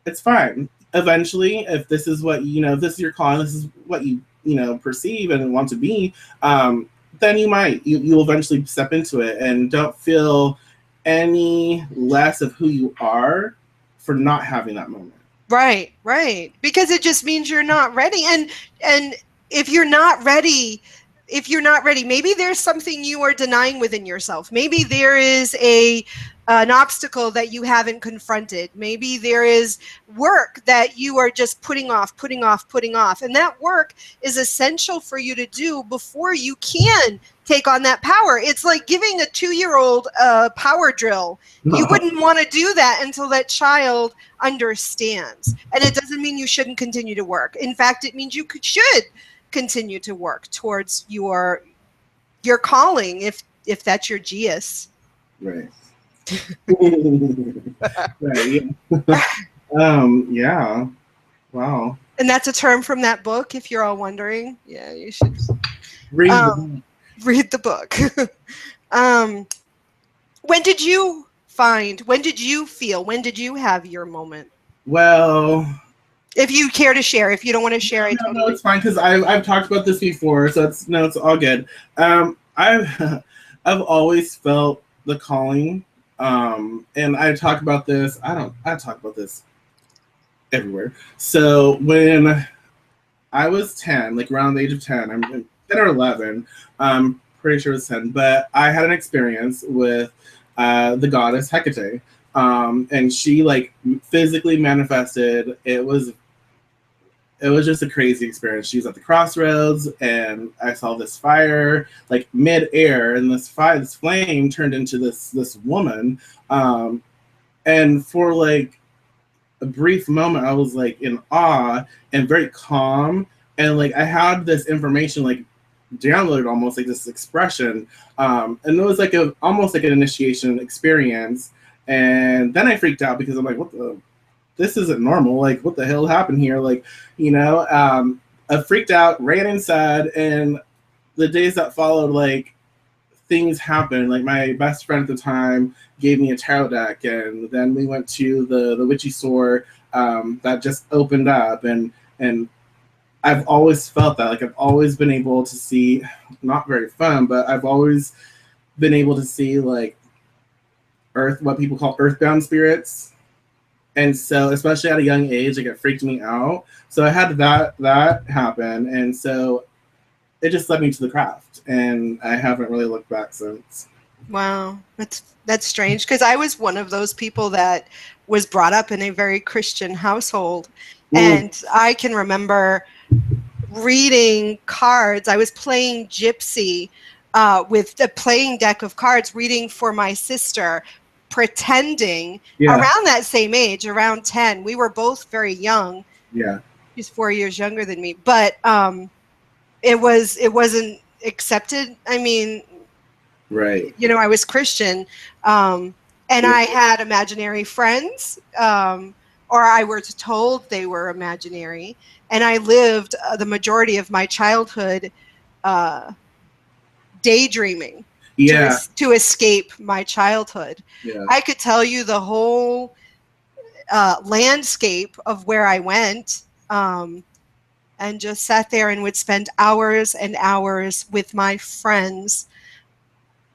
It's fine. Eventually, if this is what, you know, if this is your calling, this is what you know, perceive and want to be, then you'll eventually step into it, and don't feel any less of who you are for not having that moment. right, because it just means you're not ready. And if you're not ready, maybe there's something you are denying within yourself. Maybe there is an obstacle that you haven't confronted. Maybe there is work that you are just putting off. And that work is essential for you to do before you can take on that power. It's like giving a 2-year-old a power drill. You wouldn't want to do that until that child understands. And it doesn't mean you shouldn't continue to work. In fact, it means you should continue to work towards your calling, if that's your geas. Right. Right. Yeah. Yeah. Wow. And that's a term from that book, if you're all wondering. Yeah, you should Read the book. When did you feel, when did you have your moment? Well, if you care to share. If you don't want to share, no, it's fine, because I've talked about this before, so it's all good. I've I've always felt the calling, and I talk about this. I talk about this everywhere. So when I was 10, like around the age of 10, I'm 10 or 11. I'm pretty sure it's 10, but I had an experience with the goddess Hecate, and she like physically manifested. It was just a crazy experience. She was at the crossroads, and I saw this fire like mid-air, and this flame turned into this woman, and for like a brief moment, I was like in awe and very calm, and like I had this information like downloaded, almost like this expression, and it was like almost like an initiation experience. And then I freaked out because I'm like, this isn't normal. Like, what the hell happened here? Like, you know, I freaked out, ran inside, and the days that followed, like, things happened. Like, my best friend at the time gave me a tarot deck, and then we went to the witchy store that just opened up, and I've always felt that. Like, I've always been able to see, not very fun, but I've always been able to see, like, what people call earthbound spirits. And so, especially at a young age, like, it freaked me out. So I had that happen, and so it just led me to the craft, and I haven't really looked back since. Wow, that's strange, because I was one of those people that was brought up in a very Christian household, and I can remember reading cards. I was playing Gypsy with a playing deck of cards, reading for my sister, pretending, around that same age, around 10. We were both very young. Yeah. She's 4 years younger than me, but it wasn't accepted. I mean, right. You know, I was Christian, and I had imaginary friends, or I was told they were imaginary, and I lived the majority of my childhood daydreaming. To escape my childhood. I could tell you the whole landscape of where I went, and just sat there and would spend hours and hours with my friends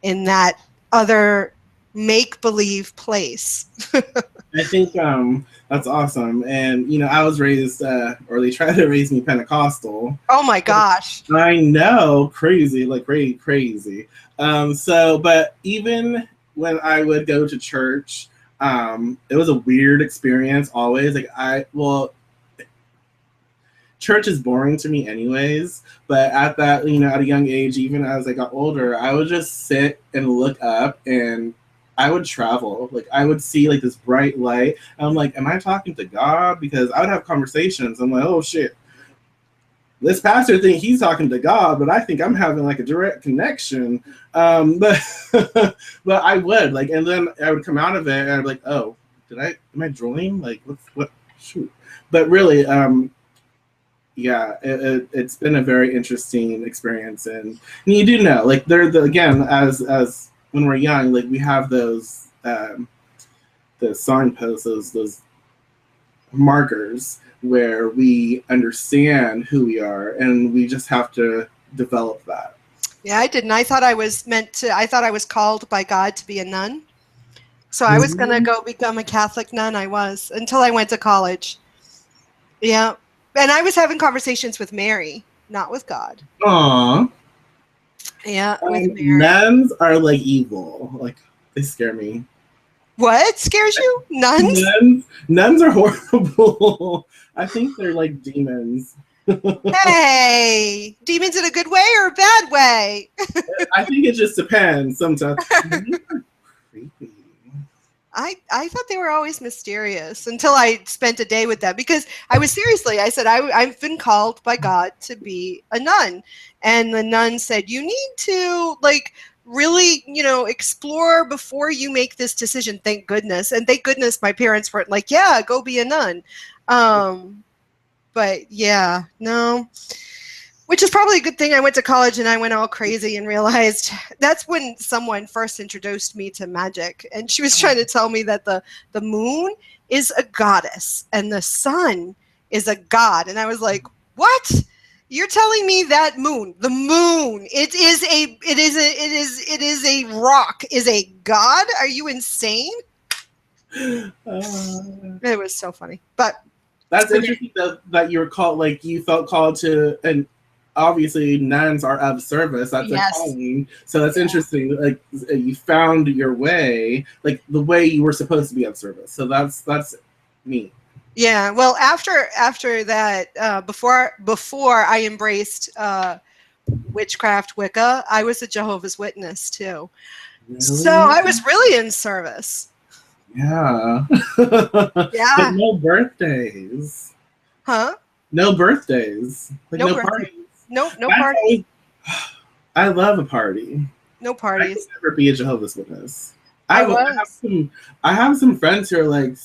in that other make-believe place. I think that's awesome. And I was raised, or they tried to raise me Pentecostal. Oh my gosh. I know, crazy, like crazy. But even when I would go to church, it was a weird experience always. Church is boring to me anyways, but at that, at a young age, even as I got older, I would just sit and look up, and I would travel. Like, I would see like this bright light, and I'm like, am I talking to God? Because I would have conversations. I'm like, oh shit, this pastor think he's talking to God, but I think I'm having like a direct connection. But but I would like, and then I would come out of it, and I'd be like, oh, am I drooling? Like, what? Shoot. But really, yeah, it's been a very interesting experience, and you do know, like, again, as when we're young, like, we have those signposts, those markers where we understand who we are, and we just have to develop that. Yeah, I didn't. I thought I was called by God to be a nun. So I was going to go become a Catholic nun. I was, until I went to college. Yeah. And I was having conversations with Mary, not with God. Aww. Yeah, with Mary. Nuns are like evil. Like, they scare me. What scares you? Nuns? Nuns are horrible. I think they're like demons. Hey, demons in a good way or a bad way? I think it just depends sometimes. Creepy. I thought they were always mysterious until I spent a day with them, because I said, I've been called by God to be a nun. And the nun said, you need to like really, explore before you make this decision. Thank goodness. And thank goodness my parents weren't like, yeah, go be a nun. But yeah, no. Which is probably a good thing I went to college and I went all crazy and realized that's when someone first introduced me to magic. And she was trying to tell me that the moon is a goddess and the sun is a god. And I was like, what? You're telling me that the moon, it is a rock, is a god? Are you insane? It was so funny. But that's interesting that you were called, like, you felt called to, and obviously nuns are of service. That's a calling. So that's interesting. Like, you found your way, like the way you were supposed to be of service. So that's neat. Yeah. Well, after that, before I embraced witchcraft, Wicca, I was a Jehovah's Witness too. Really? So I was really in service. Yeah. Yeah. But no birthdays. Huh? No birthdays. Like, no parties. No parties. I love a party. No parties. I could never be a Jehovah's Witness. I have some friends who are like,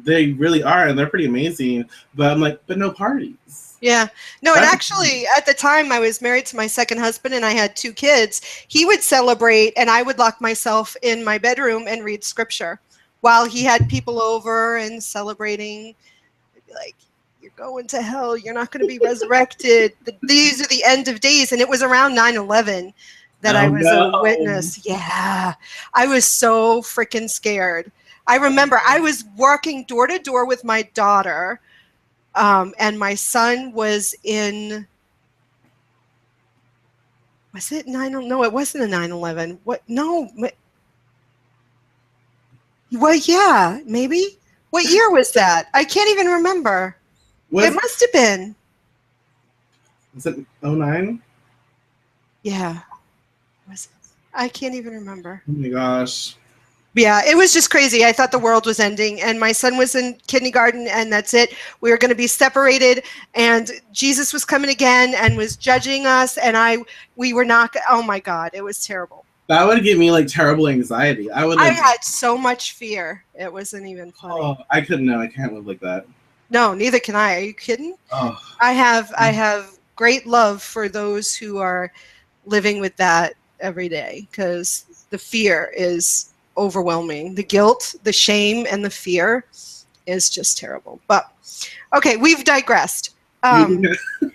they really are, and they're pretty amazing. But I'm like, but no parties. Yeah. No, and actually, at the time, I was married to my second husband, and I had 2 kids. He would celebrate, and I would lock myself in my bedroom and read scripture while he had people over and celebrating. I'd be like, you're going to hell. You're not going to be resurrected. These are the end of days. And it was around 9/11 that I was a witness. Yeah. I was so freaking scared. I remember I was working door to door with my daughter, and my son was in, was it 9? No, it wasn't a 9/11. What? No. Well, yeah, maybe. What year was that? I can't even remember. It must have been. Was it 09? Yeah. I can't even remember. Oh my gosh. Yeah, it was just crazy. I thought the world was ending, and my son was in kindergarten, and that's it. We were going to be separated, and Jesus was coming again and was judging us, and we were not. Oh my God, it was terrible. That would give me like terrible anxiety. I had so much fear. It wasn't even funny. Oh, I couldn't. No, I can't live like that. No, neither can I. Are you kidding? Oh. I have great love for those who are living with that every day, because the fear is overwhelming. The guilt, the shame, and the fear is just terrible. But okay, we've digressed.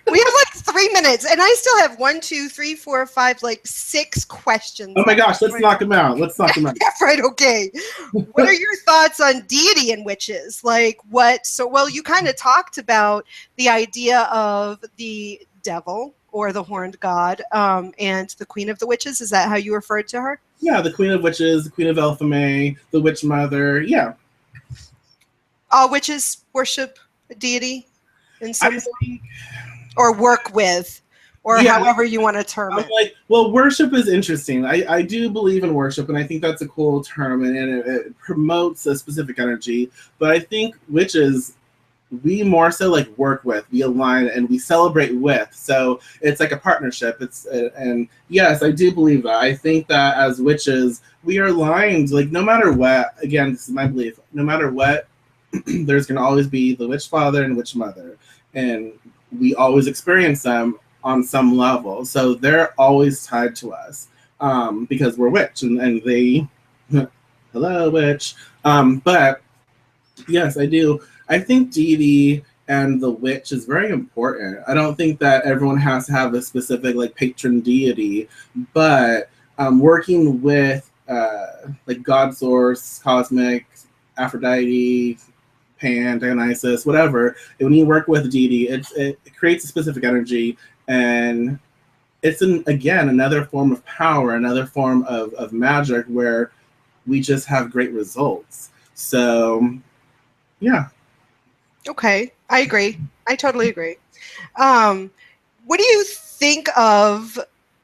We have like 3 minutes, and I still have 1, 2, 3, 4, 5, like 6 questions. Oh my gosh, let's knock them out. Let's knock them out. Right, okay. What are your thoughts on deity and witches? Like what? So, well, you kind of talked about the idea of the devil or the horned god and the queen of the witches. Is that how you referred to her? Yeah, the queen of witches, the queen of Elphame, the witch mother. Yeah. All witches worship a deity in some I think, or work with, or yeah, however you want to term I'm it. like, well, worship is interesting. I do believe in worship, and I think that's a cool term, and it promotes a specific energy. But I think witches, we more so like work with, we align, and we celebrate with. So it's like a partnership. And yes, I do believe that. I think that as witches, we are aligned. Like no matter what, again, this is my belief. No matter what, there's gonna always be the witch father and witch mother, and we always experience them on some level. So they're always tied to us because we're witch, and they, hello witch. But yes, I do. I think deity and the witch is very important. I don't think that everyone has to have a specific like patron deity, but working with like God source, cosmic, Aphrodite, Pan, Dionysus, whatever. When you work with deity, it creates a specific energy, and it's again another form of power, another form of magic where we just have great results. So, yeah. Okay, I agree. I totally agree. What do you think of?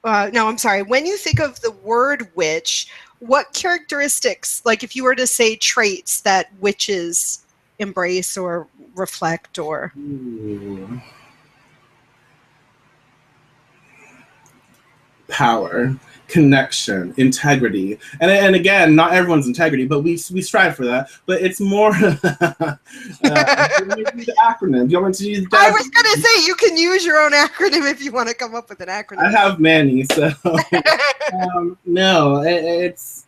No, I'm sorry. When you think of the word witch, what characteristics, like if you were to say traits that witches embrace or reflect, or Ooh. Power, connection, integrity, and again, not everyone's integrity, but we strive for that. But it's more. The acronym. Do you want me to use that? I was going to say you can use your own acronym if you want to come up with an acronym. I have many, so no, it's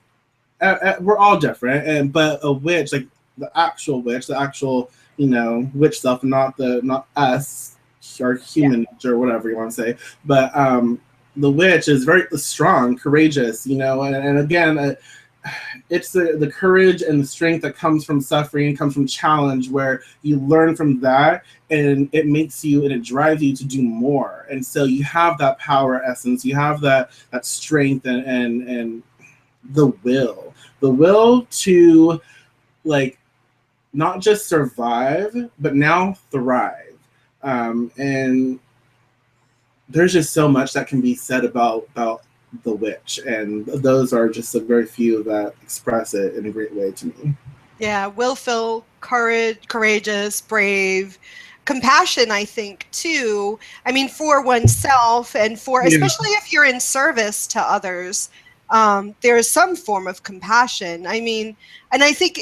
we're all different, but a witch, like the actual witch, the actual witch self, not us or human nature or whatever you want to say, but the witch is very strong, courageous, and again, it's the courage and the strength that comes from suffering, comes from challenge, where you learn from that, and it makes you and it drives you to do more. And so you have that power essence, you have that strength and the will to like not just survive, but now thrive. And there's just so much that can be said about the witch, and those are just a very few that express it in a great way to me. Yeah, willful, courageous, brave, compassion, I think, too. I mean, for oneself and especially if you're in service to others, there is some form of compassion. I mean, and I think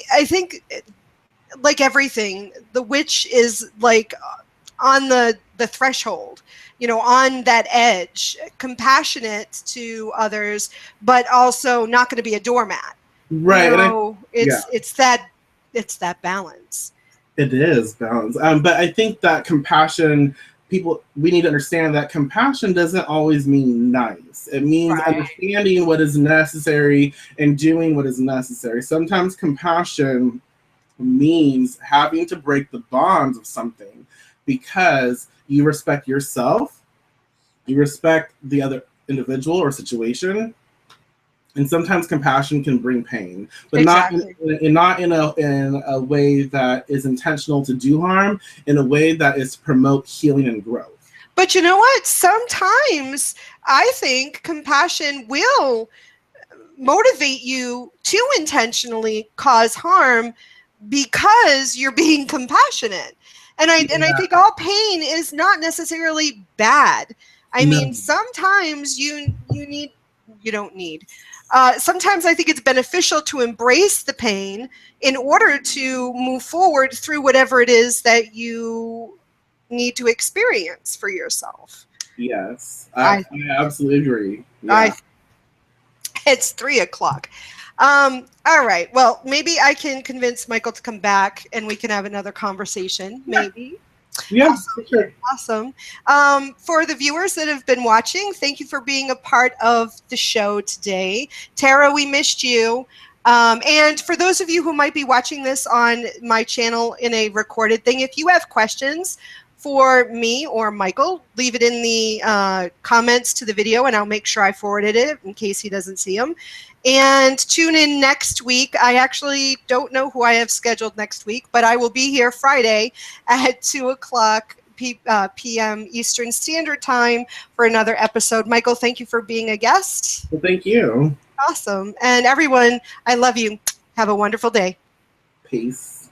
like everything, the witch is like on the threshold, on that edge, compassionate to others, but also not going to be a doormat. Right. It's that balance. It is balance. But I think that compassion, we need to understand that compassion doesn't always mean nice. It means understanding what is necessary and doing what is necessary. Sometimes compassion means having to break the bonds of something because you respect yourself, you respect the other individual or situation, and sometimes compassion can bring pain, but exactly. not in a way that is intentional to do harm, in a way that is to promote healing and growth. But you know what? Sometimes I think compassion will motivate you to intentionally cause harm because you're being compassioned. And I think all pain is not necessarily bad. I mean, sometimes sometimes I think it's beneficial to embrace the pain in order to move forward through whatever it is that you need to experience for yourself. Yes, I absolutely agree. Yeah. It's 3:00. All right. Well, maybe I can convince Michael to come back and we can have another conversation. Maybe. Yeah, Awesome. for sure. Awesome. For the viewers that have been watching, thank you for being a part of the show today. Tara, we missed you. And for those of you who might be watching this on my channel in a recorded thing, if you have questions for me or Michael, leave it in the comments to the video, and I'll make sure I forwarded it in case he doesn't see them. And tune in next week. I actually don't know who I have scheduled next week, but I will be here Friday at 2 o'clock p.m. Eastern Standard Time for another episode. Michael, thank you for being a guest. Well, thank you. Awesome. And everyone, I love you. Have a wonderful day. Peace.